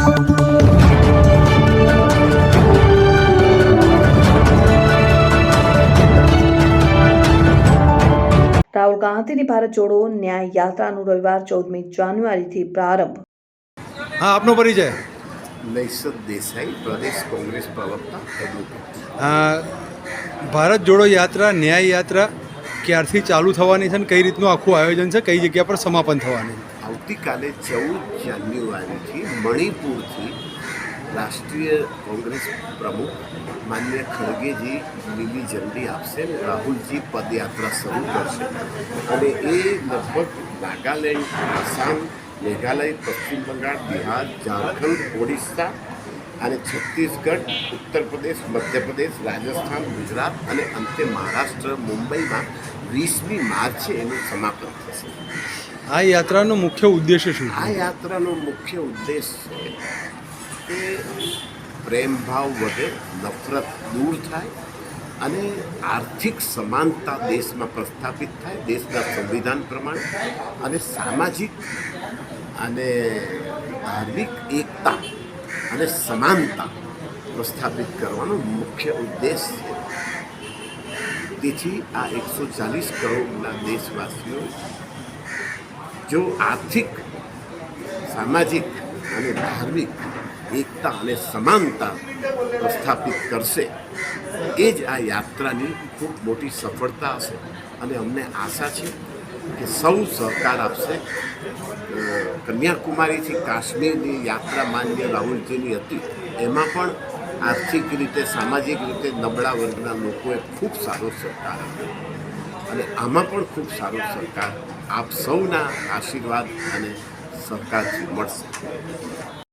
રાહુલ ગાંધીની ભારત જોડો ન્યાય યાત્રાનું રવિવાર 14મી જાન્યુઆરીથી પ્રારંભ। हाँ, आपनो परिचय। नैसद देसाई, प्रदेश कांग्रेस प्रवक्ता, एडवोकेट। ભારત જોડો યાત્રા ન્યાય યાત્રા ક્યારથી ચાલુ થવાની છે અને કઈ રીતનું આખું આયોજન છે, કઈ જગ્યા પર સમાપન થવાની? આવતીકાલે 14 જાન્યુઆરીથી મણિપુરથી રાષ્ટ્રીય કોંગ્રેસ પ્રમુખ માન્ય ખડગેજી લીલી ઝંડી આપશે, રાહુલજી પદયાત્રા શરૂ કરશે અને એ લગભગ નાગાલેન્ડ, આસામ, મેઘાલય, પશ્ચિમ બંગાળ, બિહાર, ઝારખંડ, ઓડિશા અને છત્તીસગઢ, ઉત્તર પ્રદેશ, મધ્યપ્રદેશ, રાજસ્થાન, ગુજરાત અને અંતે મહારાષ્ટ્ર, મુંબઈમાં 20મી માર્ચે એનું સમાપન થશે। આ યાત્રાનો મુખ્ય ઉદ્દેશ્ય શું છે? આ યાત્રાનો મુખ્ય ઉદ્દેશ છે કે પ્રેમ ભાવ વધે, નફરત દૂર થાય અને આર્થિક સમાનતા દેશમાં પ્રસ્થાપિત થાય, દેશના સંવિધાન પ્રમાણે, અને સામાજિક અને ધાર્મિક એકતા અને સમાનતા પ્રસ્થાપિત કરવાનો મુખ્ય ઉદ્દેશ છે। તેથી આ 140 કરોડના દેશવાસીઓ જો આર્થિક, સામાજિક અને ધાર્મિક એકતા અને સમાનતા પ્રસ્થાપિત કરશે એ જ આ યાત્રાની ખૂબ મોટી સફળતા હશે અને અમને આશા છે કે સૌ સહકાર આપશે। કન્યાકુમારીથી કાશ્મીરની યાત્રા માન્ય રાહુલજીની હતી, એમાં પણ આર્થિક રીતે, સામાજિક રીતે નબળા વર્ગના લોકોએ ખૂબ સારો સહકાર આપ્યો અને આમાં પણ ખૂબ સારો સહકાર આપ સૌના આશીર્વાદ અને સહકારથી મળશે।